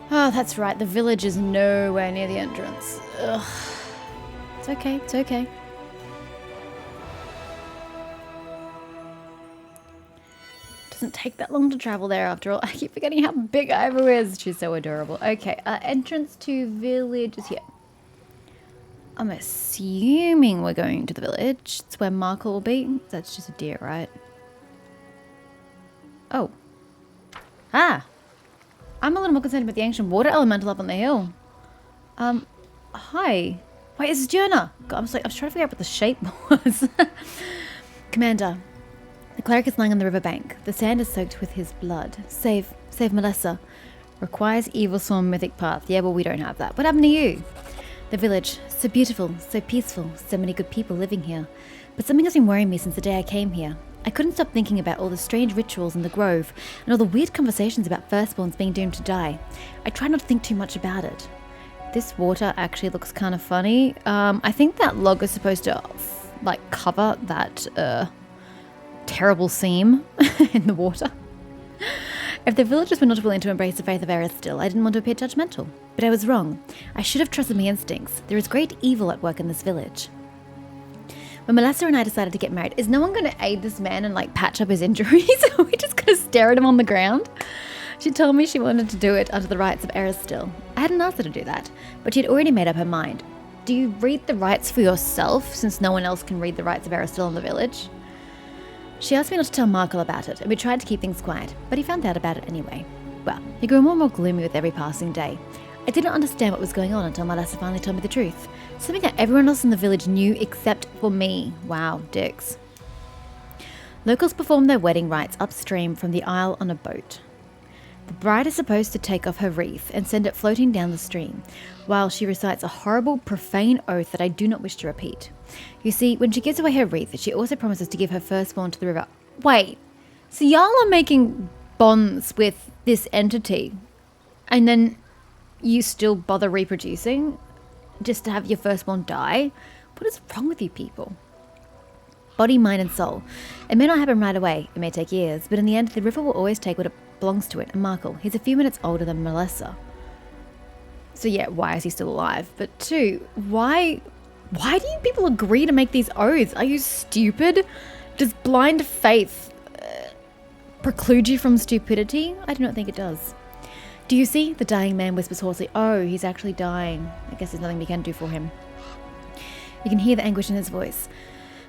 Oh, that's right. The village is nowhere near the entrance. Ugh. It's okay. It's okay. Doesn't take that long to travel there after all. I keep forgetting how big Ivo is. She's so adorable. Okay, entrance to village is here. I'm assuming we're going to the village. It's where Markle will be. That's just a deer, right? Oh. Ah. I'm a little more concerned about the ancient water elemental up on the hill. Hi. Wait, is this Jonah? God, I was trying to figure out what the shape was. Commander, the cleric is lying on the riverbank. The sand is soaked with his blood. Save Melissa. Requires evil swarm mythic path. Yeah, well, we don't have that. What happened to you? The village. So beautiful, so peaceful, so many good people living here. But something has been worrying me since the day I came here. I couldn't stop thinking about all the strange rituals in the grove and all the weird conversations about firstborns being doomed to die. I try not to think too much about it. This water actually looks kind of funny. I think that log is supposed to cover that terrible seam in the water. If the villagers were not willing to embrace the faith of Eristil, I didn't want to appear judgmental. But I was wrong. I should have trusted my instincts. There is great evil at work in this village. When Melissa and I decided to get married, is no one going to aid this man and patch up his injuries? Are we just going to stare at him on the ground? She told me she wanted to do it under the rites of Eristil. I hadn't asked her to do that, but she had already made up her mind. Do you read the rites for yourself, since no one else can read the rites of Eristil in the village? She asked me not to tell Markle about it, and we tried to keep things quiet, but he found out about it anyway. Well, he grew more and more gloomy with every passing day. I didn't understand what was going on until Melissa finally told me the truth. Something that everyone else in the village knew except for me. Wow, dicks. Locals perform their wedding rites upstream from the isle on a boat. The bride is supposed to take off her wreath and send it floating down the stream, while she recites a horrible, profane oath that I do not wish to repeat. You see, when she gives away her wreath, she also promises to give her firstborn to the river. Wait, so y'all are making bonds with this entity, and then you still bother reproducing just to have your firstborn die? What is wrong with you people? Body, mind, and soul. It may not happen right away. It may take years, but in the end, the river will always take what it belongs to it. And Markle, he's a few minutes older than Melissa. So yeah, why is he still alive? But two, why do you people agree to make these oaths? Are you stupid? Does blind faith preclude you from stupidity? I do not think it does. Do you see? The dying man whispers hoarsely. Oh, he's actually dying. I guess there's nothing we can do for him. You can hear the anguish in his voice.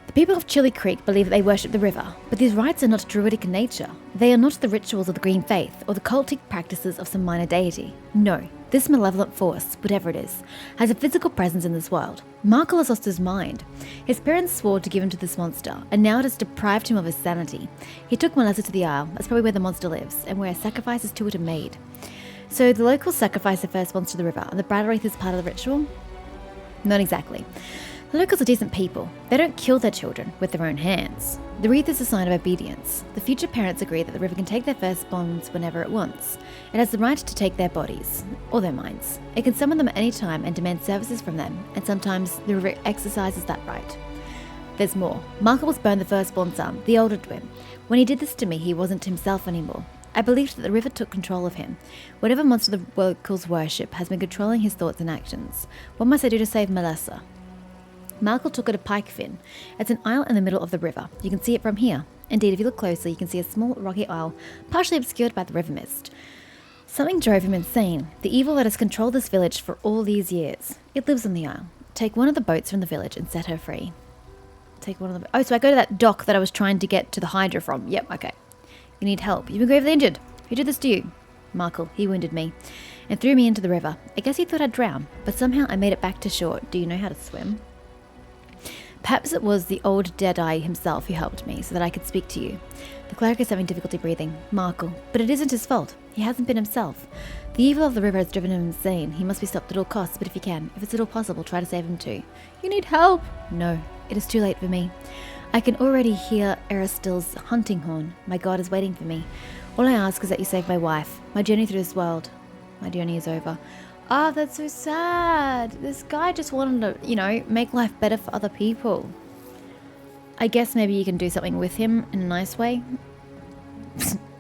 The people of Chili Creek believe that they worship the river, but these rites are not druidic in nature. They are not the rituals of the Green Faith or the cultic practices of some minor deity. No, this malevolent force, whatever it is, has a physical presence in this world. Markle has lost his mind. His parents swore to give him to this monster, and now it has deprived him of his sanity. He took Melissa to the Isle, that's probably where the monster lives, and where sacrifices to it are made. So the locals sacrifice their firstborns to the river, and the bridal wreath is part of the ritual? Not exactly. The locals are decent people. They don't kill their children with their own hands. The wreath is a sign of obedience. The future parents agree that the river can take their firstborns whenever it wants. It has the right to take their bodies, or their minds. It can summon them at any time and demand services from them, and sometimes the river exercises that right. There's more. Markle was burned the firstborn son, the older twin. When he did this to me, he wasn't himself anymore. I believed that the river took control of him. Whatever monster the locals worship has been controlling his thoughts and actions. What must I do to save Melissa? Markle took her to Pikefin. It's an isle in the middle of the river. You can see it from here. Indeed, if you look closely, you can see a small rocky isle, partially obscured by the river mist. Something drove him insane. The evil that has controlled this village for all these years. It lives on the isle. Take one of the boats from the village and set her free. Take one of the... Oh, so I go to that dock that I was trying to get to the Hydra from. Yep, okay. You need help. You've been gravely injured. Who did this to you? Markle. He wounded me and threw me into the river. I guess he thought I'd drown, but somehow I made it back to shore. Do you know how to swim? Perhaps it was the old Deadeye himself who helped me so that I could speak to you. The cleric is having difficulty breathing. Markle. But it isn't his fault. He hasn't been himself. The evil of the river has driven him insane. He must be stopped at all costs, but if you can, if it's at all possible, try to save him too. You need help! No, it is too late for me. I can already hear Eristil's hunting horn. My god is waiting for me. All I ask is that you save my wife. My journey through this world. My journey is over. Ah, that's so sad. This guy just wanted to, make life better for other people. I guess maybe you can do something with him in a nice way.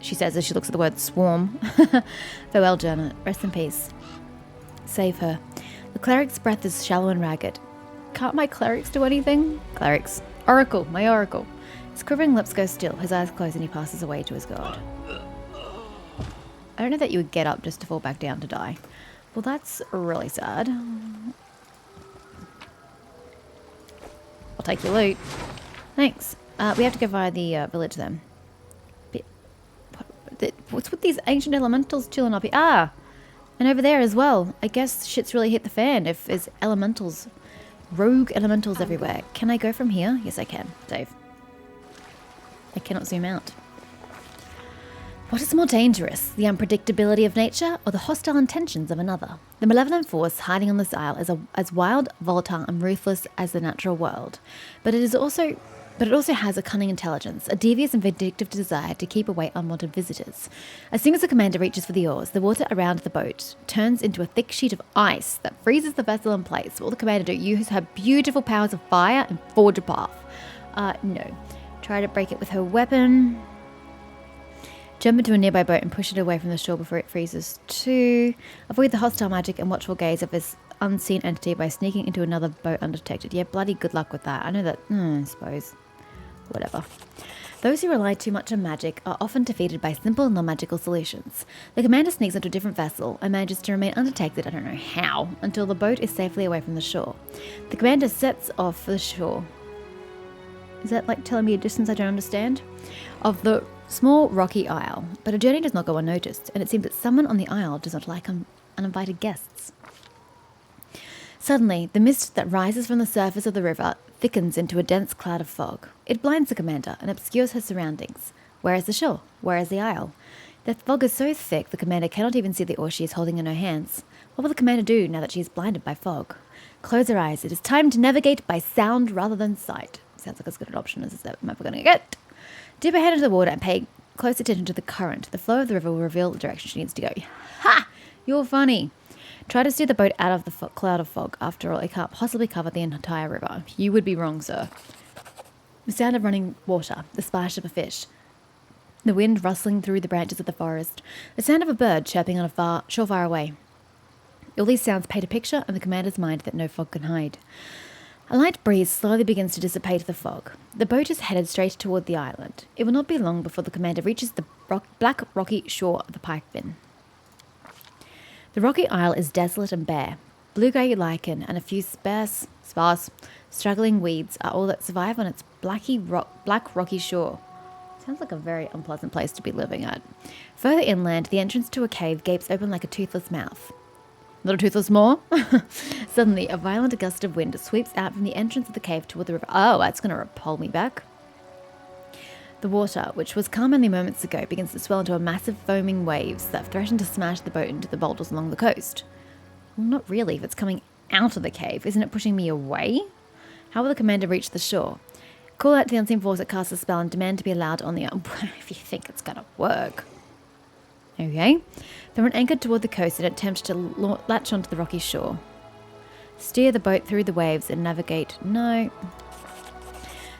she says as she looks at the word swarm. Farewell, Janet. Rest in peace. Save her. The cleric's breath is shallow and ragged. Can't my clerics do anything? Clerics. Oracle. My oracle. His quivering lips go still. His eyes close and he passes away to his god. I don't know that you would get up just to fall back down to die. Well, that's really sad. I'll take your loot. Thanks. We have to go via the village then. What's with these ancient elementals chilling up here? Ah! And over there as well. I guess shit's really hit the fan if there's elementals. Rogue elementals everywhere. Can I go from here? Yes, I can. Dave. I cannot zoom out. What is more dangerous, the unpredictability of nature or the hostile intentions of another? The malevolent force hiding on this isle is as wild, volatile, and ruthless as the natural world. But it also has a cunning intelligence, a devious and vindictive desire to keep away unwanted visitors. As soon as the commander reaches for the oars, the water around the boat turns into a thick sheet of ice that freezes the vessel in place. What will the commander do? Use her beautiful powers of fire and forge a path. No. Try to break it with her weapon. Jump into a nearby boat and push it away from the shore before it freezes too. Avoid the hostile magic and watchful gaze of this unseen entity by sneaking into another boat undetected. Yeah, bloody good luck with that. I know that, I suppose. Whatever. Those who rely too much on magic are often defeated by simple, non-magical solutions. The commander sneaks into a different vessel and manages to remain undetected, I don't know how, until the boat is safely away from the shore. The commander sets off for the shore. Is that like telling me a distance I don't understand? Of the small rocky isle, but her journey does not go unnoticed, and it seems that someone on the isle does not like uninvited guests. Suddenly, the mist that rises from the surface of the river thickens into a dense cloud of fog. It blinds the commander and obscures her surroundings. Where is the shore? Where is the isle? The fog is so thick the commander cannot even see the oar she is holding in her hands. What will the commander do now that she is blinded by fog? Close her eyes. It is time to navigate by sound rather than sight. Sounds like as good an option as I'm ever going to get. Dip her head into the water and pay close attention to the current. The flow of the river will reveal the direction she needs to go. Ha! You're funny. Try to steer the boat out of the cloud of fog. After all, it can't possibly cover the entire river. You would be wrong, sir. The sound of running water, the splash of a fish, the wind rustling through the branches of the forest, the sound of a bird chirping on a shore far away. All these sounds paint a picture in the commander's mind that no fog can hide. A light breeze slowly begins to dissipate the fog. The boat is headed straight toward the island. It will not be long before the commander reaches the black rocky shore of the Pipefin. The rocky isle is desolate and bare. Blue-grey lichen and a few sparse, struggling weeds are all that survive on its black rocky shore. Sounds like a very unpleasant place to be living at. Further inland, the entrance to a cave gapes open like a toothless mouth. Not a toothless maw? Suddenly, a violent gust of wind sweeps out from the entrance of the cave toward the river. Oh, that's going to pull me back. The water, which was calm only moments ago, begins to swell into a massive foaming waves that threaten to smash the boat into the boulders along the coast. Well, not really, if it's coming out of the cave. Isn't it pushing me away? How will the commander reach the shore? Call out to the unseen force that casts a spell and demand to be allowed on the island. If you think it's going to work. Okay. Throw an anchor toward the coast and attempt to latch onto the rocky shore. Steer the boat through the waves and navigate. No.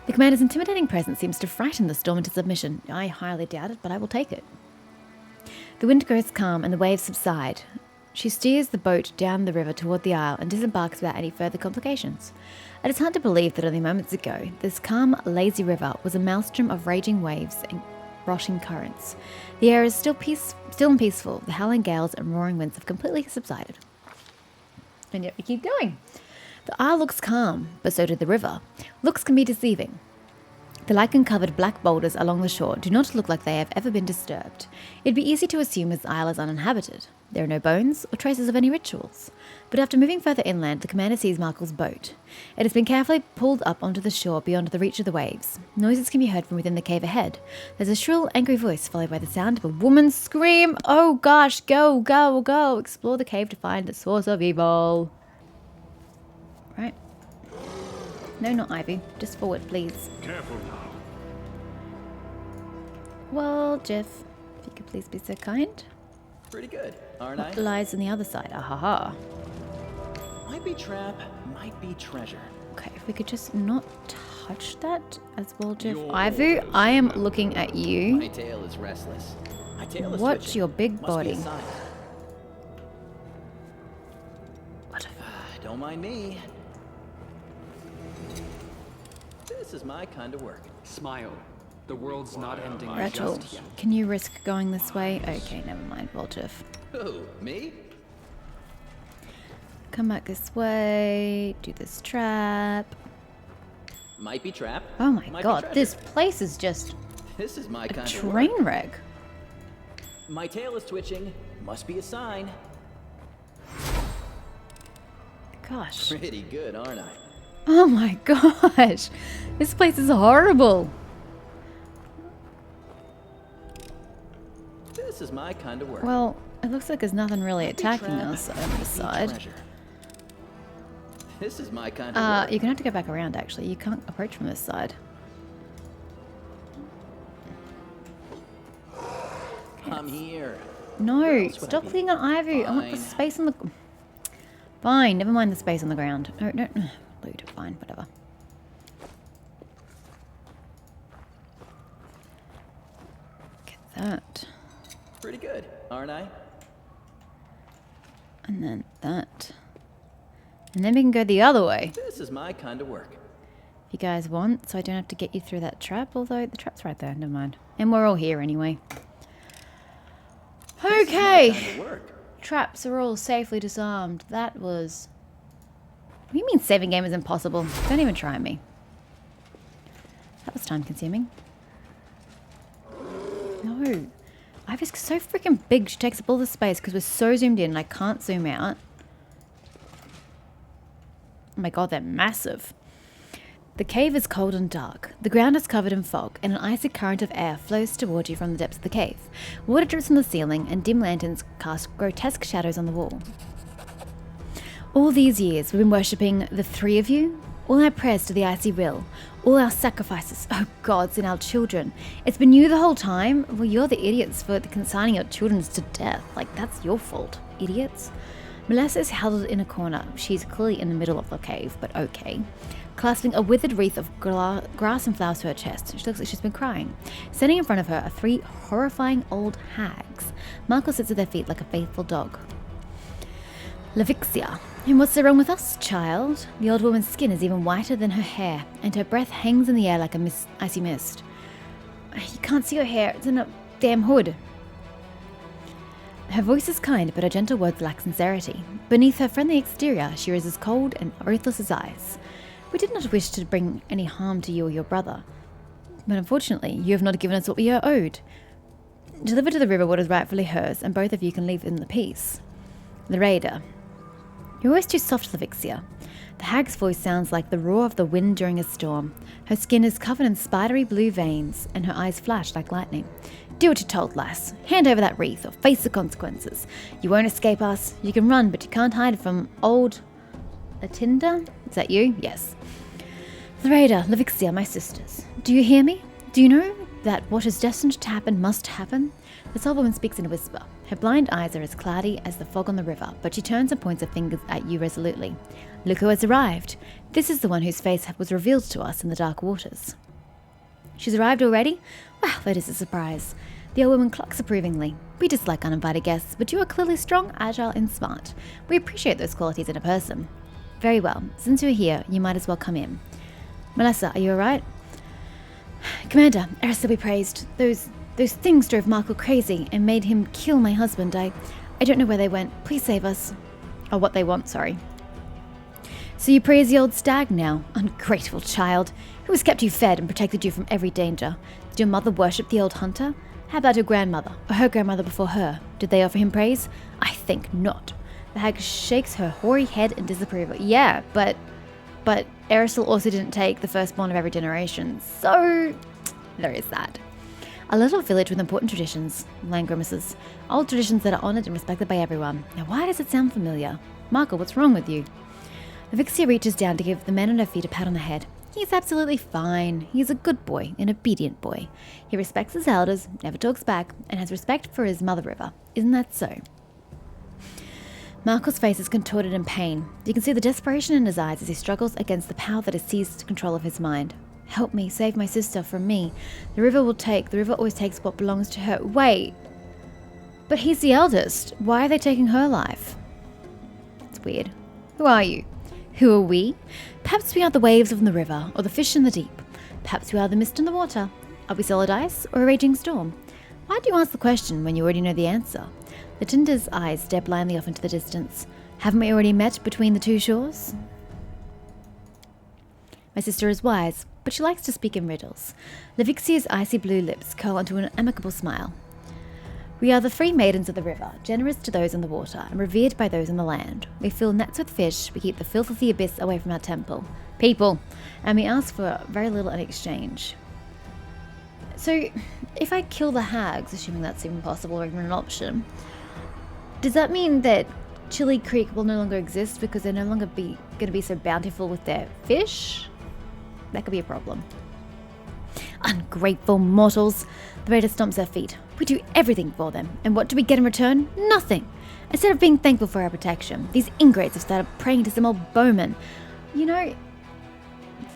The commander's intimidating presence seems to frighten the storm into submission. I highly doubt it, but I will take it. The wind grows calm and the waves subside. She steers the boat down the river toward the isle and disembarks without any further complications. It is hard to believe that only moments ago, this calm, lazy river was a maelstrom of raging waves and rushing currents. The air is still and peaceful. The howling gales and roaring winds have completely subsided. And yet we keep going. The isle looks calm, but so did the river. Looks can be deceiving. The lichen-covered black boulders along the shore do not look like they have ever been disturbed. It'd be easy to assume this isle is uninhabited. There are no bones or traces of any rituals. But after moving further inland, the commander sees Markle's boat. It has been carefully pulled up onto the shore beyond the reach of the waves. Noises can be heard from within the cave ahead. There's a shrill, angry voice followed by the sound of a woman's scream. Oh gosh, go, go, go. Explore the cave to find the source of evil. Right. No, not Ivy. Just forward, please. Careful now. Well, Jeff, if you could please be so kind. Pretty good, aren't I? What lies on the other side? Ahaha. Might be trap, might be treasure. Okay, if we could just not touch that as well, Jeff? Your Ivu, orders, I am Madam. looking at My you. tail is restless. My tail is Watch twitching. your big Must be a body. sign. Whatever. Don't mind me. This is my kind of work. Smile. The world's not ending Rachel, just yet. can you risk going this way? Okay, never mind, Voltif. Who? Me? Come back this way. Do this trap. Might be trap. Oh my might be god, treasure. this place is just This is my a kind of train work. wreck. My tail is twitching. Must be a sign. Gosh. Pretty good, aren't I? Oh my gosh. This place is horrible. This is my kind of work. Well, it looks like there's nothing really Might be attacking trap, us on might this be side. treasure. This is my kind of work. You're gonna have to go back around actually. You can't approach from this side. I'm here. No, else would I stop be? clicking on Ivy. I want the Fine. space on the... Fine, never mind the space on the ground. No, no, loot, fine, whatever. Get that. Pretty good, aren't I? And then that. And then we can go the other way. This is my kind of work. If you guys want, so I don't have to get you through that trap, although the trap's right there, never mind. And we're all here anyway. This is my Okay. kind of work. Traps are all safely disarmed. That was... What do you mean saving game is impossible? Don't even try me. That was time consuming. No. Ivy's so freaking big, she takes up all the space because we're so zoomed in and I can't zoom out. Oh my god, they're massive. The cave is cold and dark. The ground is covered in fog, and an icy current of air flows toward you from the depths of the cave. Water drips from the ceiling, and dim lanterns cast grotesque shadows on the wall. All these years, we've been worshipping the three of you. All our prayers to the icy will. All our sacrifices, oh gods, and our children. It's been you the whole time? Well, you're the idiots for consigning your children to death. Like, that's your fault, idiots. Melissa is huddled in a corner. She's clearly in the middle of the cave, but okay. Clasping a withered wreath of grass and flowers to her chest. She looks like she's been crying. Standing in front of her are three horrifying old hags. Marco sits at their feet like a faithful dog. Lavixia. And what's so wrong with us, child? The old woman's skin is even whiter than her hair, and her breath hangs in the air like a icy mist. You can't see her hair. It's in a damn hood. Her voice is kind, but her gentle words lack sincerity. Beneath her friendly exterior, she is as cold and ruthless as ice. We did not wish to bring any harm to you or your brother, but unfortunately, you have not given us what we are owed. Deliver to the river what is rightfully hers, and both of you can leave in the peace. The raider. You're always too soft, Lavixia. The hag's voice sounds like the roar of the wind during a storm. Her skin is covered in spidery blue veins, and her eyes flash like lightning. Do what you're told, lass. Hand over that wreath, or face the consequences. You won't escape us. You can run, but you can't hide from old Atinda? Is that you? Yes. Thraida, Lavixia, my sisters. Do you hear me? Do you know that what is destined to happen must happen? The tall woman speaks in a whisper. Her blind eyes are as cloudy as the fog on the river, but she turns and points her fingers at you resolutely. Look who has arrived. This is the one whose face was revealed to us in the dark waters. She's arrived already? Wow, that is a surprise. The old woman clucks approvingly. We dislike uninvited guests, but you are clearly strong, agile, and smart. We appreciate those qualities in a person. Very well. Since you're here, you might as well come in. Melissa, are you alright? Commander, Erisa be praised. Those things drove Marco crazy and made him kill my husband. I don't know where they went. Please save us. Or what they want, sorry. So you praise the old stag now? Ungrateful child. Who has kept you fed and protected you from every danger? Did your mother worship the old hunter? How about your grandmother, or her grandmother before her? Did they offer him praise? I think not. The hag shakes her hoary head in disapproval. Yeah, but Erisel also didn't take the firstborn of every generation, so there is that. A little village with important traditions, Land grimaces. Old traditions that are honoured and respected by everyone. Now why does it sound familiar? Marco, what's wrong with you? Vixia reaches down to give the man on her feet a pat on the head. He's absolutely fine. He's a good boy, an obedient boy. He respects his elders, never talks back, and has respect for his mother river. Isn't that so? Marco's face is contorted in pain. You can see the desperation in his eyes as he struggles against the power that has seized control of his mind. Help me, save my sister from me. The river always takes what belongs to her. Wait. But he's the eldest. Why are they taking her life? It's weird. Who are you? Who are we? Perhaps we are the waves on the river, or the fish in the deep. Perhaps we are the mist in the water. Are we solid ice, or a raging storm? Why do you ask the question when you already know the answer? The Tinder's eyes stare blindly off into the distance. Haven't we already met between the two shores? My sister is wise, but she likes to speak in riddles. Levixia's icy blue lips curl into an amicable smile. We are the free maidens of the river, generous to those on the water, and revered by those on the land. We fill nets with fish, we keep the filth of the abyss away from our temple. People, and we ask for very little in exchange. So, if I kill the hags, assuming that's even possible or even an option, does that mean that Chili Creek will no longer exist because they're no longer going to be so bountiful with their fish? That could be a problem. Ungrateful mortals. The raider stomps their feet. We do everything for them. And what do we get in return? Nothing. Instead of being thankful for our protection, these ingrates have started praying to some old bowman. You know,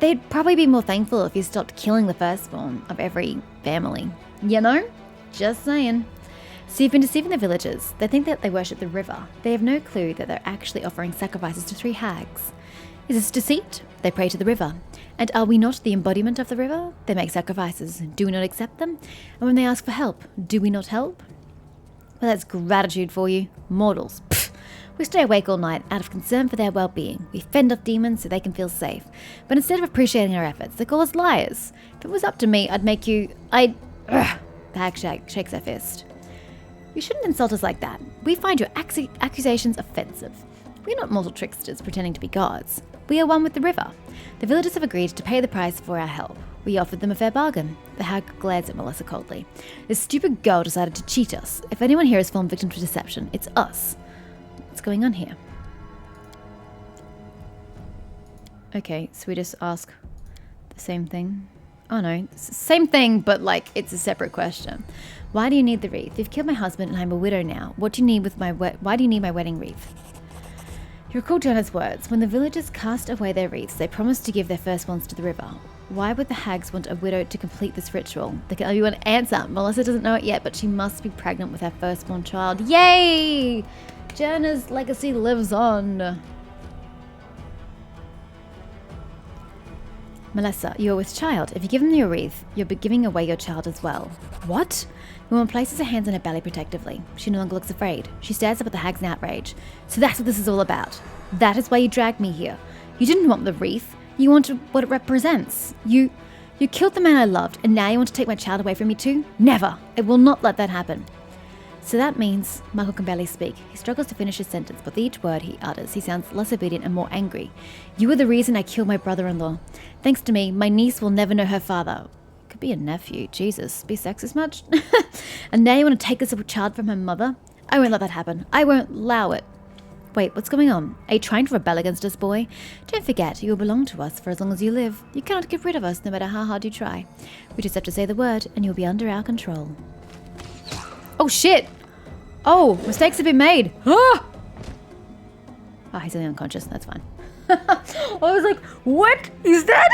they'd probably be more thankful if you stopped killing the firstborn of every family. You know? Just saying. So you've been deceiving the villagers. They think that they worship the river. They have no clue that they're actually offering sacrifices to 3 hags. Is this deceit? They pray to the river. And are we not the embodiment of the river? They make sacrifices. Do we not accept them? And when they ask for help, do we not help? Well, that's gratitude for you. Mortals. Pfft. We stay awake all night out of concern for their well-being. We fend off demons so they can feel safe. But instead of appreciating our efforts, they call us liars. If it was up to me, I'd make you... The hag shakes her fist. You shouldn't insult us like that. We find your accusations offensive. We're not mortal tricksters pretending to be gods. We are one with the river. The villagers have agreed to pay the price for our help. We offered them a fair bargain. The hag glares at Melissa coldly. This stupid girl decided to cheat us. If anyone here has fallen victim to deception, it's us. What's going on here? Okay, so we just ask the same thing. Oh no, it's the same thing, but like it's a separate question. Why do you need the wreath? You've killed my husband and I'm a widow now. What do you need with why do you need my wedding wreath? You recall Jonah's words. When the villagers cast away their wreaths, they promised to give their firstborns to the river. Why would the hags want a widow to complete this ritual? There can only be one answer. Melissa doesn't know it yet, but she must be pregnant with her firstborn child. Yay! Jonah's legacy lives on. Melissa, you are with child. If you give them your wreath, you'll be giving away your child as well. What? The woman places her hands on her belly protectively. She no longer looks afraid. She stares up at the hags in outrage. So that's what this is all about. That is why you dragged me here. You didn't want the wreath. You wanted what it represents. You killed the man I loved, and now you want to take my child away from me too? Never. I will not let that happen. So that means Michael can barely speak. He struggles to finish his sentence, but with each word he utters, he sounds less obedient and more angry. You were the reason I killed my brother-in-law. Thanks to me, my niece will never know her father. Could be a nephew. Jesus, be sexist much? And now you want to take this child from her mother? I won't let that happen. I won't allow it. Wait, what's going on? Are you trying to rebel against us, boy? Don't forget, you will belong to us for as long as you live. You cannot get rid of us, no matter how hard you try. We just have to say the word, and you'll be under our control. Oh, shit! Oh, mistakes have been made! Ah! Oh, he's only unconscious. That's fine. I was like, what? He's dead?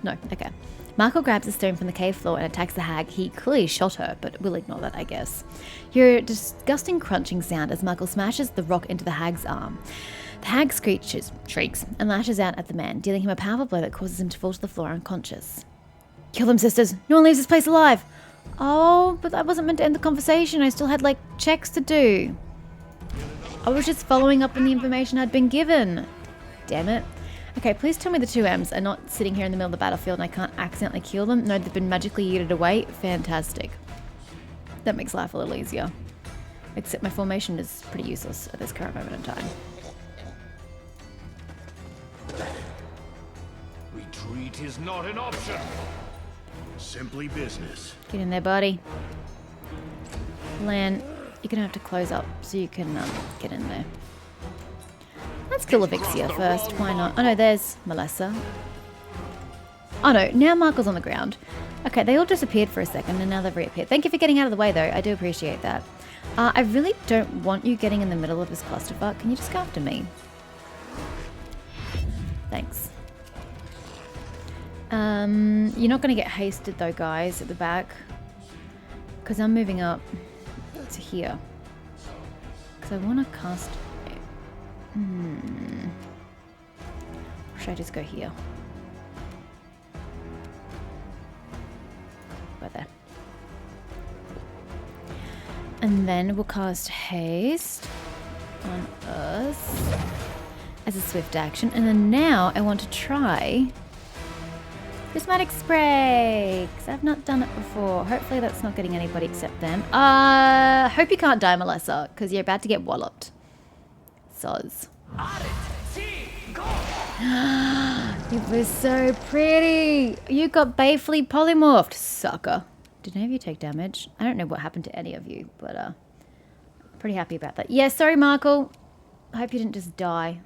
No, okay. Marco grabs a stone from the cave floor and attacks the hag. He clearly shot her, but we'll ignore that, I guess. You hear a disgusting crunching sound as Michael smashes the rock into the hag's arm. The hag shrieks, and lashes out at the man, dealing him a powerful blow that causes him to fall to the floor unconscious. Kill them, sisters! No one leaves this place alive! Oh, but that wasn't meant to end the conversation. I still had, like, checks to do. I was just following up on the information I'd been given. Damn it. Okay, please tell me the 2Ms are not sitting here in the middle of the battlefield and I can't accidentally kill them. No, they've been magically yeeted away. Fantastic. That makes life a little easier. Except my formation is pretty useless at this current moment in time. Retreat is not an option. Simply business. Get in there, buddy. Lan, you're gonna have to close up so you can get in there. Let's kill Evixia first. Why not? Oh no, there's Melissa. Oh no, now Marco's on the ground. Okay, they all disappeared for a second and now they've reappeared. Thank you for getting out of the way though. I do appreciate that. I really don't want you getting in the middle of this clusterfuck. Can you just go after me? Thanks. You're not going to get hasted though, guys, at the back. Because I'm moving up to here. Because I want to cast... Or should I just go here? Right there. And then we'll cast haste on us as a swift action. And then now I want to try prismatic spray, because I've not done it before. Hopefully that's not getting anybody except them. Hope you can't die, Melissa, because you're about to get walloped. Soz. It was so pretty. You got Bayfleet polymorphed, sucker. Did any of you take damage? I don't know what happened to any of you, but pretty happy about that. Yeah, sorry, Markle. I hope you didn't just die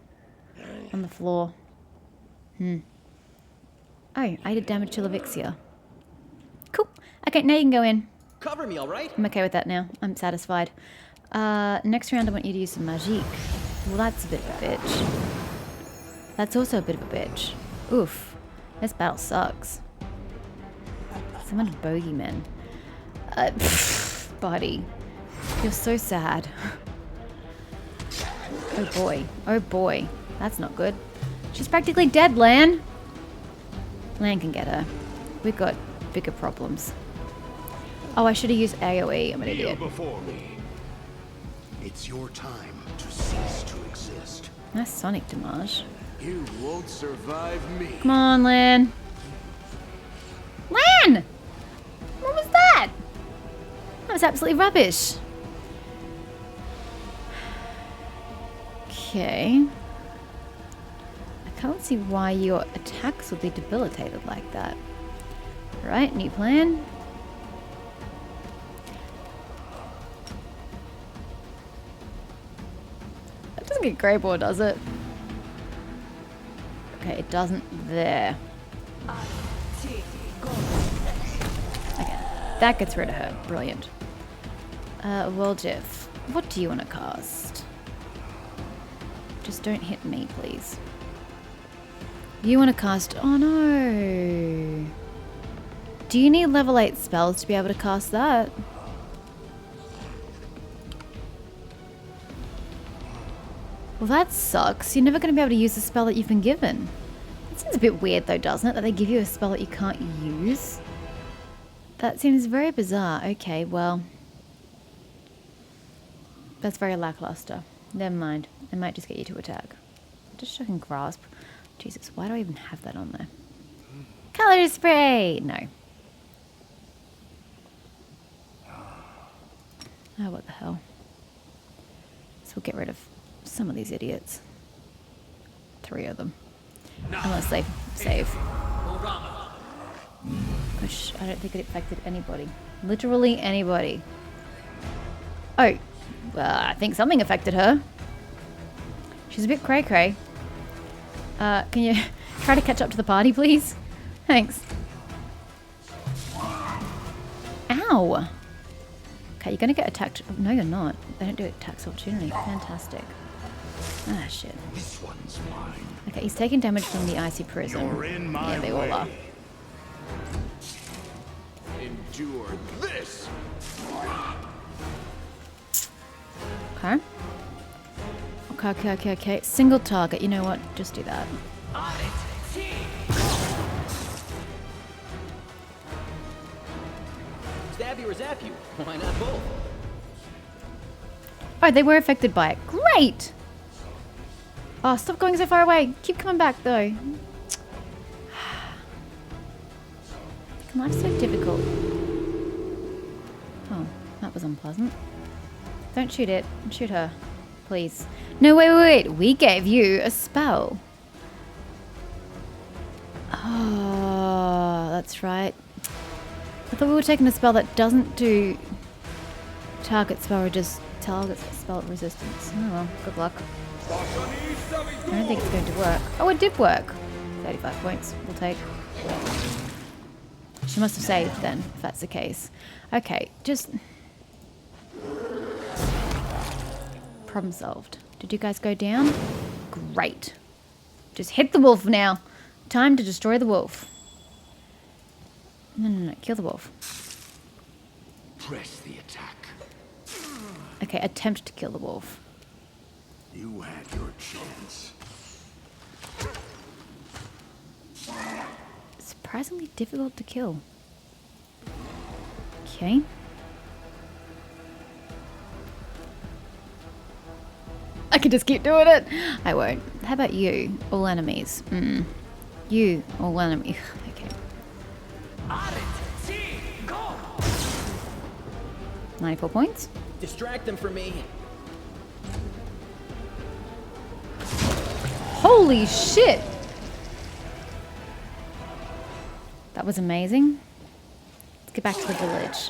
on the floor. Oh, I did damage to Lavixia. Cool. Okay, now you can go in. Cover me, all right? I'm okay with that now. I'm satisfied. Next round I want you to use some magique. Well, that's a bit of a bitch. That's also a bit of a bitch. Oof. This battle sucks. Summoned bogeymen. Buddy. You're so sad. Oh boy. Oh boy. That's not good. She's practically dead, Lan. Lan can get her. We've got bigger problems. Oh, I should have used AoE. I'm an idiot. Before me. It's your time to cease to exist. Nice sonic damage. You won't survive me. Come on, Lan. Lan! What was that? That was absolutely rubbish. Okay. I can't see why your attacks would be debilitated like that. Right, new plan. That doesn't get Greybore, does it? Okay, it doesn't there. Okay, that gets rid of her. Brilliant. Well, Jeff, what do you want to cast? Just don't hit me, please. You want to cast... Oh, no. Do you need level 8 spells to be able to cast that? Well, that sucks. You're never going to be able to use the spell that you've been given. That seems a bit weird, though, doesn't it? That they give you a spell that you can't use. That seems very bizarre. Okay, well... That's very lackluster. Never mind. I might just get you to attack. Just shocking grasp. Jesus, why do I even have that on there? Color spray! No. Oh, what the hell. So we'll get rid of some of these idiots. 3 of them. Unless they save. Which I don't think it affected anybody. Literally anybody. Oh. I think something affected her. She's a bit cray-cray. Can you try to catch up to the party, please? Thanks. Ow! Okay, you're gonna get attacked. Oh, no, you're not. They don't do attacks opportunity. Fantastic. Ah, shit. This one's mine. Okay, he's taking damage from the icy prison. You're in my yeah, they all are. Endure this. Okay. Okay. Single target. You know what? Just do that. Stab you or zap you? Why not both? Oh, they were affected by it. Great! Oh, stop going so far away. Keep coming back, though. Life's so difficult. Oh, that was unpleasant. Don't shoot it. Shoot her. Please. No, wait. We gave you a spell. Oh, that's right. I thought we were taking a spell that doesn't do target spell, or just target spell resistance. Oh well, good luck. I don't think it's going to work. Oh, it did work. 35 points. We'll take. She must have saved then, if that's the case. Okay, just... Problem solved. Did you guys go down? Great. Just hit the wolf now. Time to destroy the wolf. No. Kill the wolf. Press the attack. Okay, attempt to kill the wolf. You had your chance. Surprisingly difficult to kill. Okay. I could just keep doing it. I won't. How about you? All enemies. You, all enemies. Okay. 94 points. Distract them for me. Holy shit! That was amazing. Let's get back to the village.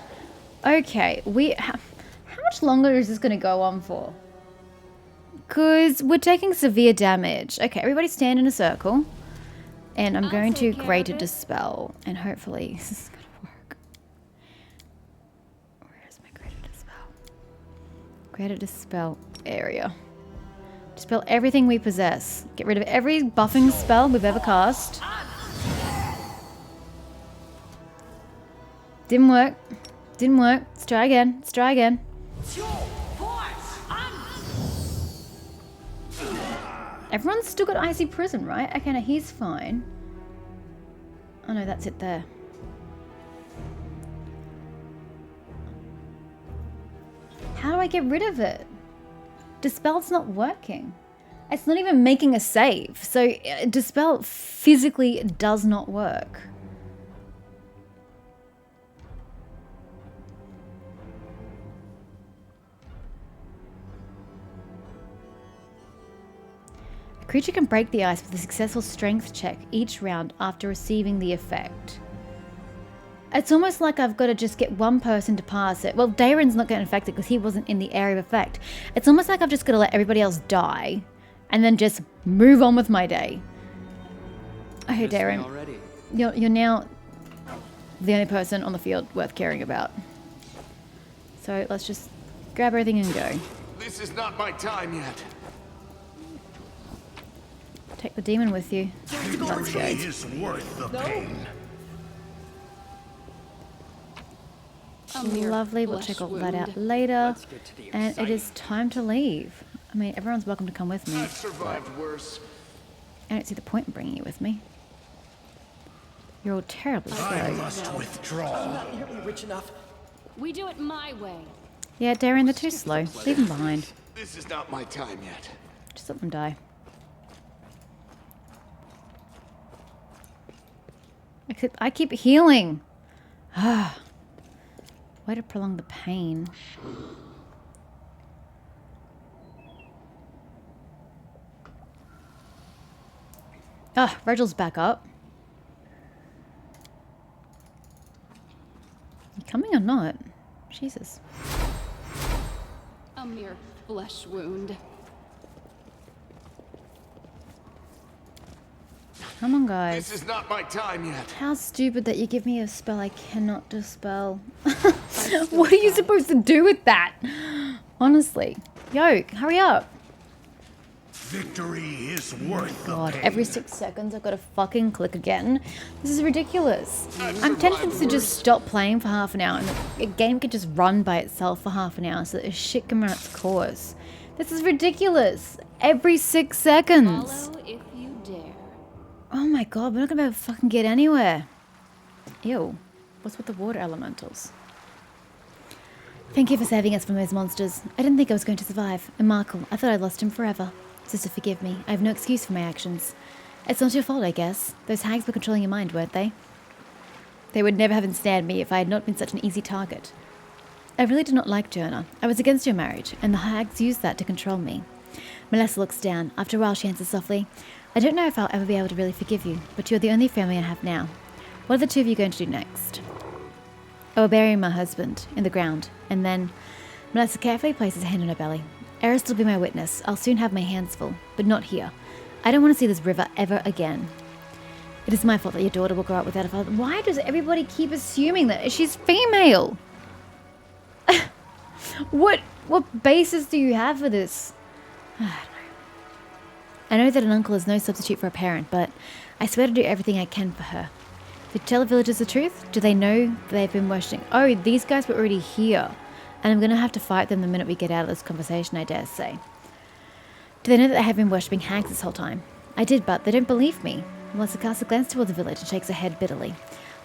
Okay, how much longer is this going to go on for? Because we're taking severe damage. Okay, everybody stand in a circle. And I'm going to Greater Dispel. And hopefully this is going to work. Where is my Greater Dispel? Greater Dispel area. Dispel everything we possess. Get rid of every buffing spell we've ever cast. Didn't work. Didn't work. Let's try again. Let's try again. Everyone's still got Icy Prison, right? Okay, no, he's fine. Oh no, that's it there. How do I get rid of it? Dispel's not working. It's not even making a save. So Dispel physically does not work. A creature can break the ice with a successful strength check each round after receiving the effect. It's almost like I've got to just get one person to pass it. Well, Darren's not getting affected because he wasn't in the area of effect. It's almost like I've just got to let everybody else die and then just move on with my day. Okay, Darren. You're now the only person on the field worth caring about. So let's just grab everything and go. This is not my time yet. Take the demon with you. Victory is worth the pain. Lovely, we'll check all that out later. And it is time to leave. I mean, everyone's welcome to come with me. I've survived worse. I don't see the point in bringing you with me. You're all terribly I slow. must withdraw. I'm not nearly rich enough. We do it my way. Yeah, Darren, they're too slow. Leave them behind. This is not my time yet. Just let them die. Except I keep healing. Ah. Way to prolong the pain. Ah, Regel's back up. You coming or not? Jesus. A mere flesh wound. Come on, guys. This is not my time yet. How stupid that you give me a spell I cannot dispel. What are you supposed to do with that? Honestly. Yo, hurry up. Victory is worth the God, pain. every 6 seconds I've got to fucking click again. This is ridiculous. I'm tempted to just stop playing for half an hour and the game could just run by itself for half an hour so that this shit can run its course. This is ridiculous. Every 6 seconds. Follow if you dare. Oh my god, we're not gonna be able to fucking get anywhere. Ew. What's with the water elementals? Thank you for saving us from those monsters. I didn't think I was going to survive. And Markle, I thought I lost him forever. Sister, forgive me. I have no excuse for my actions. It's not your fault, I guess. Those hags were controlling your mind, weren't they? They would never have ensnared me if I had not been such an easy target. I really did not like Joanna. I was against your marriage, and the hags used that to control me. Melissa looks down. After a while, she answers softly, I don't know if I'll ever be able to really forgive you, but you're the only family I have now. What are the two of you going to do next? I will bury my husband in the ground, and then Melissa carefully places a hand on her belly. Eris will be my witness. I'll soon have my hands full, but not here. I don't want to see this river ever again. It is my fault that your daughter will grow up without a father. Why does everybody keep assuming that she's female? What basis do you have for this? I don't know. I know that an uncle is no substitute for a parent, but I swear to do everything I can for her. Did you tell the villagers the truth? Do they know they've been worshipping? Oh, these guys were already here. And I'm going to have to fight them the minute we get out of this conversation, I dare say. Do they know that they have been worshipping hags this whole time? I did, but they don't believe me. Melissa casts a glance towards the village and shakes her head bitterly.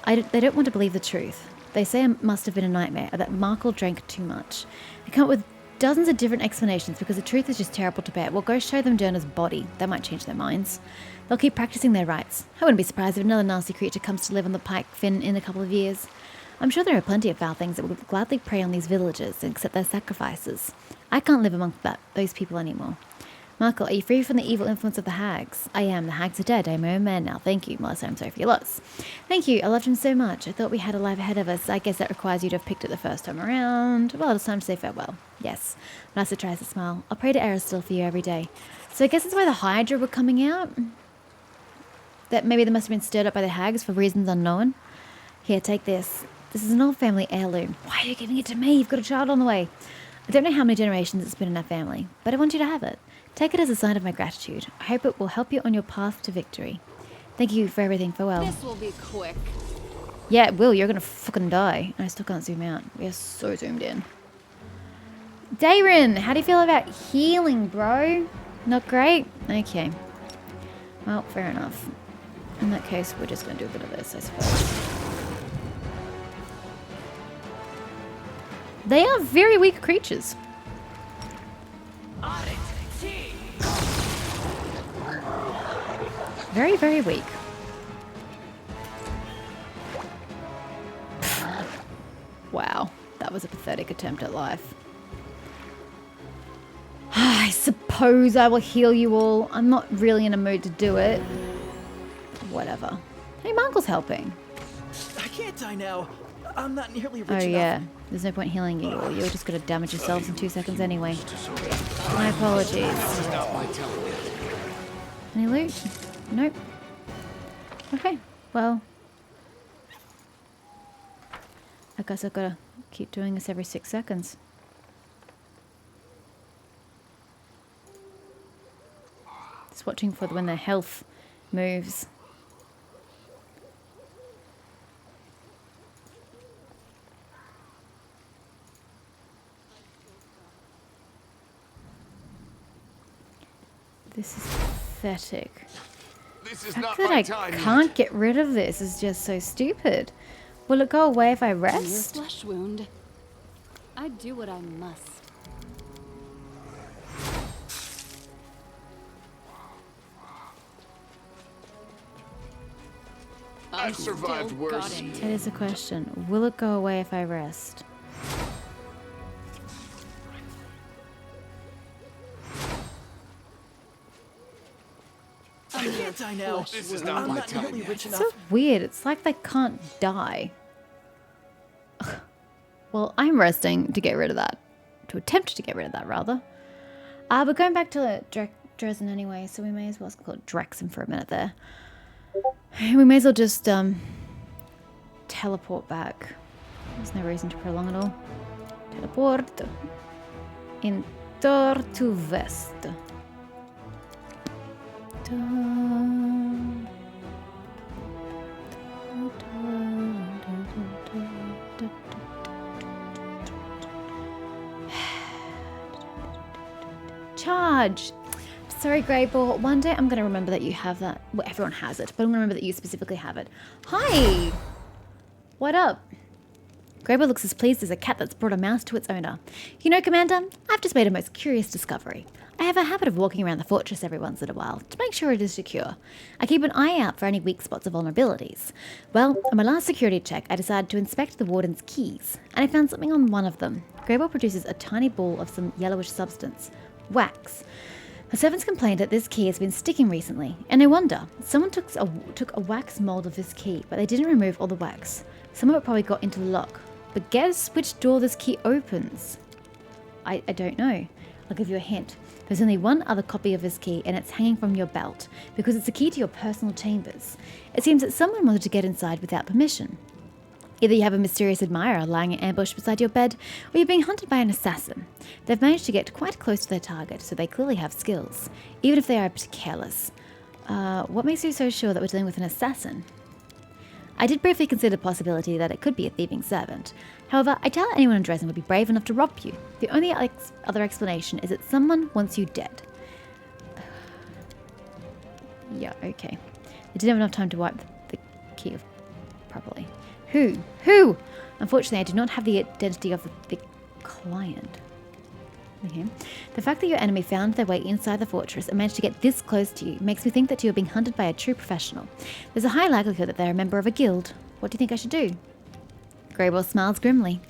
They don't want to believe the truth. They say it must have been a nightmare, or that Markle drank too much. They come up with dozens of different explanations because the truth is just terrible to bear. Well, go show them Derna's body. That might change their minds. They'll keep practicing their rites. I wouldn't be surprised if another nasty creature comes to live on the Pike Fin in a couple of years. I'm sure there are plenty of foul things that will gladly prey on these villagers and accept their sacrifices. I can't live among those people anymore. Markle, are you free from the evil influence of the hags? I am. The hags are dead. I'm my own man now. Thank you, Melissa. I'm sorry for your loss. Thank you. I loved him so much. I thought we had a life ahead of us. I guess that requires you to have picked it the first time around. Well, it's time to say farewell. Yes. Melissa tries to smile. I'll pray to Aristil for you every day. So I guess that's why the Hydra were coming out? That maybe they must have been stirred up by the hags for reasons unknown? Here, take this. This is an old family heirloom. Why are you giving it to me? You've got a child on the way. I don't know how many generations it's been in our family, but I want you to have it. Take it as a sign of my gratitude. I hope it will help you on your path to victory. Thank you for everything. Farewell. This will be quick. Yeah, it will. You're gonna fucking die. I still can't zoom out. We are so zoomed in. Dayrin, how do you feel about healing, bro? Not great? Okay. Well, fair enough. In that case, we're just gonna do a bit of this, I suppose. They are very weak creatures. Very, very weak. Wow, that was a pathetic attempt at life. I suppose I will heal you all. I'm not really in a mood to do it. Whatever. Hey, Markle's helping. I can't die now. I'm not nearly rich Oh enough. yeah, there's no point healing you all. You're just gonna damage yourselves in 2 seconds anyway. My apologies. Any loot? Nope. Okay, well. I guess I've gotta keep doing this every 6 seconds. Just watching for when their health moves. This is pathetic. This is The not fact that my I time. can't get rid of this is just so stupid. Will it go away if I Your rest? flesh wound. I do what I must. I've survived Still worse. got it. That is a question. Will it go away if I rest? I can't die now. This is not I'm my not time nearly yet. rich It's enough. so weird. It's like they can't die. Ugh. Well, I'm resting to get rid of that. To attempt to get rid of that, rather. We're going back to Dresden anyway, so we may as well call it Drexen for a minute there. We may as well just teleport back. There's no reason to prolong it all. Teleport. Inter to West. Charge! Sorry, Greyball. One day I'm going to remember that you have that. Well, everyone has it, but I'm going to remember that you specifically have it. Hi! What up? Greyball looks as pleased as a cat that's brought a mouse to its owner. You know, Commander, I've just made a most curious discovery. I have a habit of walking around the fortress every once in a while to make sure it is secure. I keep an eye out for any weak spots or vulnerabilities. Well, on my last security check, I decided to inspect the warden's keys, and I found something on one of them. Greyball produces a tiny ball of some yellowish substance. Wax. Her servants complained that this key has been sticking recently, and no wonder. Someone took a wax mold of this key, but they didn't remove all the wax. Some of it probably got into the lock. But guess which door this key opens? I don't know. I'll give you a hint. There's only one other copy of this key, and it's hanging from your belt, because it's a key to your personal chambers. It seems that someone wanted to get inside without permission. Either you have a mysterious admirer lying in ambush beside your bed, or you're being hunted by an assassin. They've managed to get quite close to their target, so they clearly have skills, even if they are a bit careless. What makes you so sure that we're dealing with an assassin? I did briefly consider the possibility that it could be a thieving servant. However, I doubt anyone in Dresden would be brave enough to rob you. The only other explanation is that someone wants you dead. Yeah, okay. I didn't have enough time to wipe the key properly. Who? Who? Unfortunately, I do not have the identity of the client. Okay. The fact that your enemy found their way inside the fortress and managed to get this close to you makes me think that you are being hunted by a true professional. There's a high likelihood that they're a member of a guild. What do you think I should do? Greyball smiles grimly.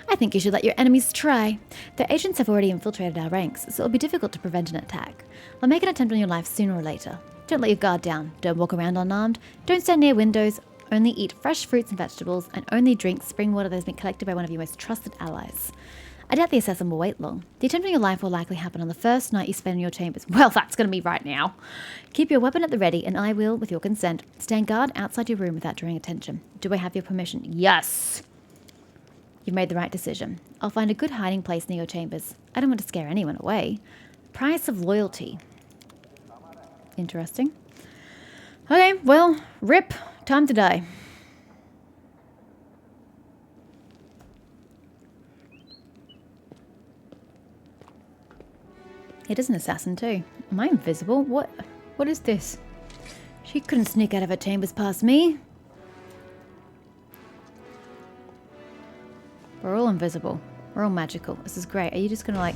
I think you should let your enemies try. Their agents have already infiltrated our ranks, so it'll be difficult to prevent an attack. I'll make an attempt on your life sooner or later. Don't let your guard down. Don't walk around unarmed. Don't stand near windows. Only eat fresh fruits and vegetables, and only drink spring water that has been collected by one of your most trusted allies. I doubt the assassin will wait long. The attempt on your life will likely happen on the first night you spend in your chambers. Well, that's going to be right now. Keep your weapon at the ready, and I will, with your consent, stand guard outside your room without drawing attention. Do I have your permission? Yes! You've made the right decision. I'll find a good hiding place near your chambers. I don't want to scare anyone away. Price of loyalty. Interesting. Okay, well, rip. Time to die. It is an assassin too. Am I invisible? What is this? She couldn't sneak out of her chambers past me. We're all invisible. We're all magical. This is great. Are you just gonna like...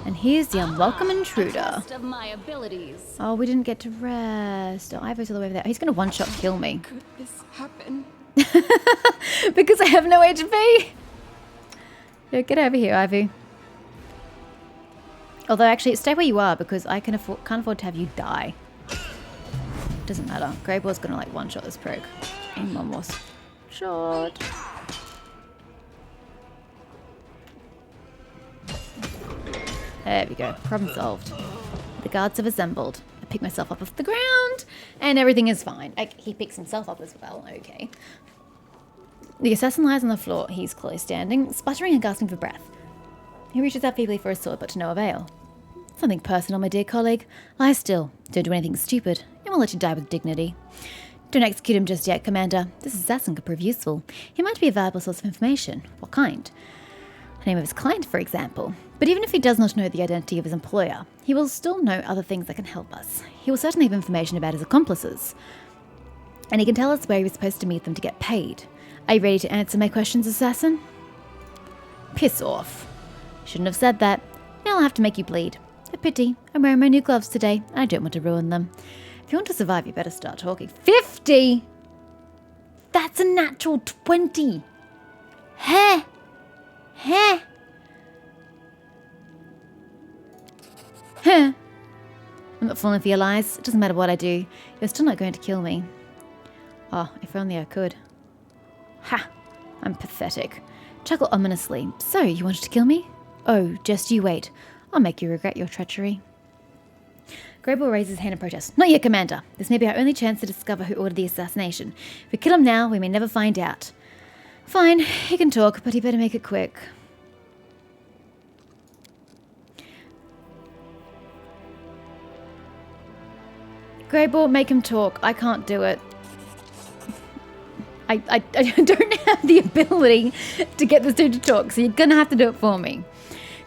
And here's the unwelcome intruder. Test of my abilities. Oh, we didn't get to rest. Oh, Ivo's all the way over there. He's gonna one-shot kill me. Could this happen? Because I have no HP. Yeah, get over here, Ivy. Although, actually, stay where you are because I can't afford to have you die. Doesn't matter. Greyball's gonna like one-shot this prig. And one more shot. There we go. Problem solved. The guards have assembled. I pick myself up off the ground, and everything is fine. He picks himself up as well. Okay. The assassin lies on the floor. He's clearly standing, sputtering and gasping for breath. He reaches out feebly for a sword, but to no avail. Something personal, my dear colleague. Lie still. Don't do anything stupid, and we'll let you die with dignity. Don't execute him just yet, Commander. This assassin could prove useful. He might be a valuable source of information. What kind? The name of his client, for example. But even if he does not know the identity of his employer, he will still know other things that can help us. He will certainly have information about his accomplices. And he can tell us where he was supposed to meet them to get paid. Are you ready to answer my questions, assassin? Piss off. Shouldn't have said that. Now I'll have to make you bleed. A pity. I'm wearing my new gloves today, and I don't want to ruin them. If you want to survive, you better start talking. 50! That's a natural 20! Heh! Heh! Heh! I'm not falling for your lies. It doesn't matter what I do. You're still not going to kill me. Oh, if only I could. Ha! I'm pathetic. Chuckle ominously. So, you wanted to kill me? Oh, just you wait. I'll make you regret your treachery. Greyball raises his hand in protest. Not yet, Commander. This may be our only chance to discover who ordered the assassination. If we kill him now, we may never find out. Fine, he can talk, but he better make it quick. Greyball, make him talk. I can't do it. I don't have the ability to get this dude to talk, so you're gonna have to do it for me.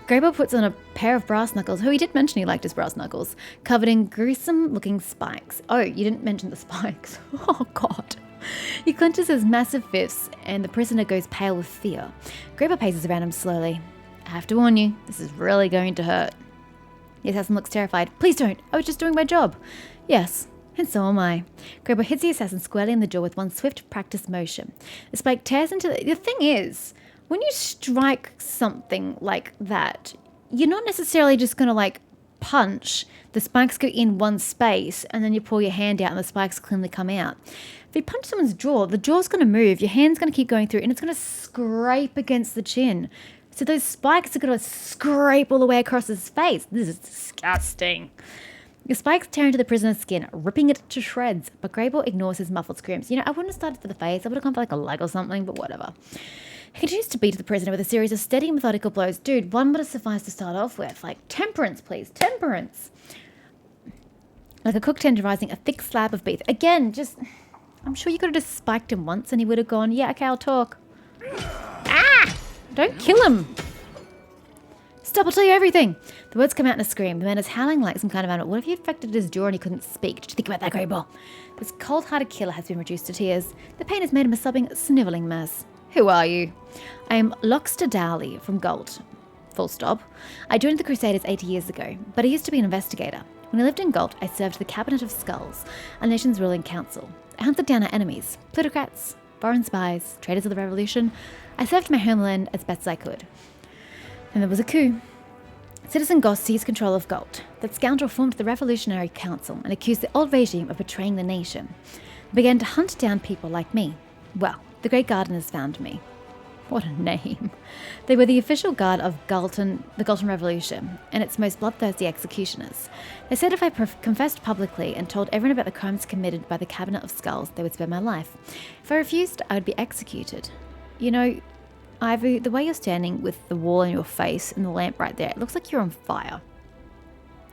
Greyball puts on a pair of brass knuckles. Oh, he did mention he liked his brass knuckles. Covered in gruesome-looking spikes. Oh, you didn't mention the spikes. Oh, God. He clenches his massive fists, and the prisoner goes pale with fear. Greyball paces around him slowly. I have to warn you, this is really going to hurt. The assassin looks terrified. Please don't. I was just doing my job. Yes, and so am I. Greyball hits the assassin squarely in the jaw with one swift, practiced motion. The spike tears into the thing is, when you strike something like that, you're not necessarily just going to, like, punch. The spikes go in one space, and then you pull your hand out, and the spikes cleanly come out. If you punch someone's jaw, the jaw's going to move, your hand's going to keep going through, and it's going to scrape against the chin. So those spikes are going to scrape all the way across his face. This is disgusting. The spikes tear into the prisoner's skin, ripping it to shreds, but Greyball ignores his muffled screams. You know, I wouldn't have started for the face. I would have gone for like a leg or something, but whatever. He continues to beat the prisoner with a series of steady, methodical blows. Dude, one would have sufficed to start off with. Like, temperance, please. Temperance. Like a cook tenderizing a thick slab of beef. Again, just... I'm sure you could have just spiked him once and he would have gone, yeah, okay, I'll talk. Ah! Don't kill him. Stop, I'll tell you everything. The words come out in a scream. The man is howling like some kind of animal. What if he infected his jaw and he couldn't speak? Did you think about that, Grable? This cold-hearted killer has been reduced to tears. The pain has made him a sobbing, snivelling mess. Who are you? I am Loxter Dowley from Gold. Full stop. I joined the Crusaders 80 years ago, but I used to be an investigator. When I lived in Gold, I served the Cabinet of Skulls, our nation's ruling council. I hunted down our enemies, plutocrats, foreign spies, traitors of the revolution. I served my homeland as best I could. Then there was a coup. Citizen Goss seized control of Gold. That scoundrel formed the Revolutionary Council and accused the old regime of betraying the nation. They began to hunt down people like me. Well, the Great Gardeners found me. What a name. They were the official guard of Galton, the Galton Revolution, and its most bloodthirsty executioners. They said if I confessed publicly and told everyone about the crimes committed by the Cabinet of Skulls, they would spare my life. If I refused, I would be executed. You know, Ivy, the way you're standing with the wall in your face and the lamp right there, it looks like you're on fire.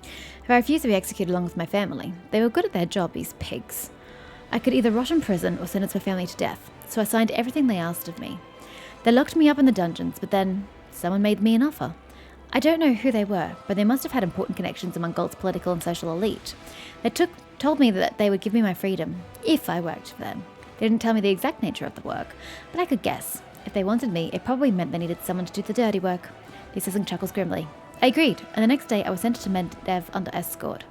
If I refused to be executed along with my family, they were good at their job, these pigs. I could either rot in prison or sentence my family to death, so I signed everything they asked of me. They locked me up in the dungeons, but then someone made me an offer. I don't know who they were, but they must have had important connections among Galt's political and social elite. They told me that they would give me my freedom, if I worked for them. They didn't tell me the exact nature of the work, but I could guess. If they wanted me, it probably meant they needed someone to do the dirty work. The assassin chuckles grimly. I agreed, and the next day I was sent to Mendev under escort.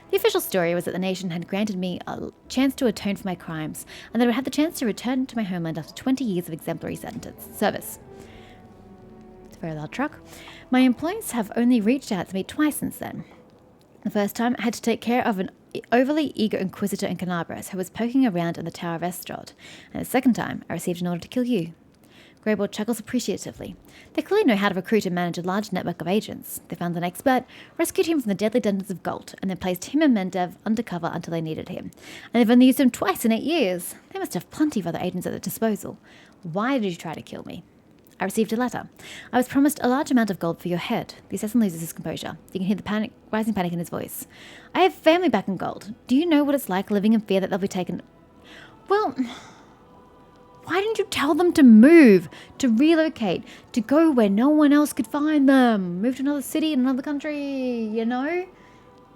The official story was that the nation had granted me a chance to atone for my crimes, and that I would have the chance to return to my homeland after 20 years of exemplary service. It's a very loud truck. My employees have only reached out to me twice since then. The first time, I had to take care of an overly eager inquisitor in Canabras who was poking around in the Tower of Estrad, and the second time, I received an order to kill you. Greyboard chuckles appreciatively. They clearly know how to recruit and manage a large network of agents. They found an expert, rescued him from the deadly dungeons of Gold, and then placed him and Mendev undercover until they needed him. And they've only used him twice in 8 years. They must have plenty of other agents at their disposal. Why did you try to kill me? I received a letter. I was promised a large amount of gold for your head. The assassin loses his composure. You can hear the rising panic in his voice. I have family back in Gold. Do you know what it's like living in fear that they'll be taken? Well, why didn't you tell them to move, to relocate, to go where no one else could find them? Move to another city in another country, you know?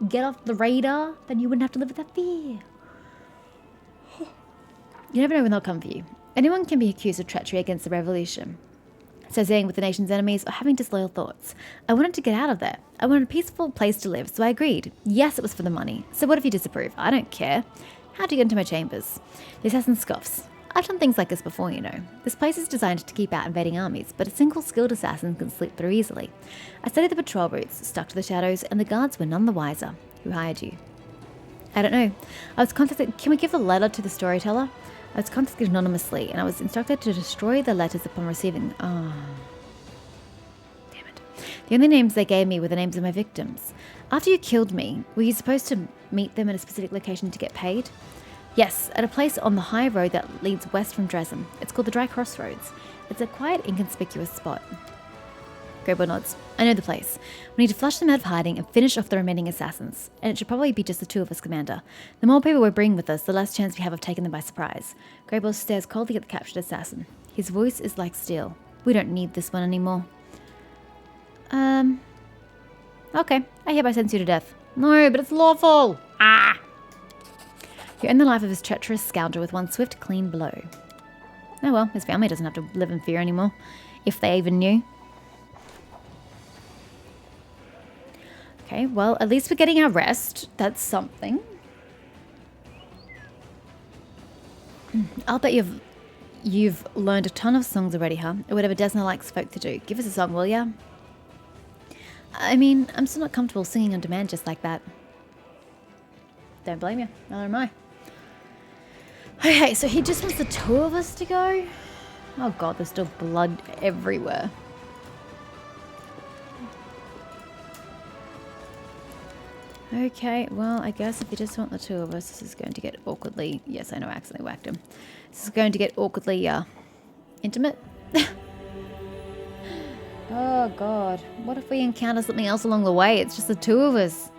Get off the radar, then you wouldn't have to live with that fear. You never know when they'll come for you. Anyone can be accused of treachery against the revolution, associating with the nation's enemies, or having disloyal thoughts. I wanted to get out of there. I wanted a peaceful place to live, so I agreed. Yes, it was for the money. So what if you disapprove? I don't care. How'd you get into my chambers? The assassin scoffs. I've done things like this before, you know. This place is designed to keep out invading armies, but a single skilled assassin can slip through easily. I studied the patrol routes, stuck to the shadows, and the guards were none the wiser. Who hired you? I don't know. I was contacted. Can we give a letter to the storyteller? I was contacted anonymously, and I was instructed to destroy the letters upon receiving. Oh. Damn it. The only names they gave me were the names of my victims. After you killed me, were you supposed to meet them at a specific location to get paid? Yes, at a place on the high road that leads west from Dresden. It's called the Dry Crossroads. It's a quiet, inconspicuous spot. Greyboy nods. I know the place. We need to flush them out of hiding and finish off the remaining assassins. And it should probably be just the two of us, Commander. The more people we bring with us, the less chance we have of taking them by surprise. Greyboy stares coldly at the captured assassin. His voice is like steel. We don't need this one anymore. Okay. I hereby sentence you to death. No, but it's lawful. Ah! You end the life of this treacherous scoundrel with one swift, clean blow. Oh well, his family doesn't have to live in fear anymore. If they even knew. Okay, well, at least we're getting our rest. That's something. I'll bet you've learned a ton of songs already, huh? Or whatever Desna likes folk to do. Give us a song, will ya? I mean, I'm still not comfortable singing on demand just like that. Don't blame you. Neither am I. Okay, so he just wants the two of us to go? Oh god, there's still blood everywhere. Okay, well, I guess if you just want the two of us, this is going to get awkwardly... Yes, I know I accidentally whacked him. This is going to get awkwardly, intimate. Oh god, what if we encounter something else along the way? It's just the two of us.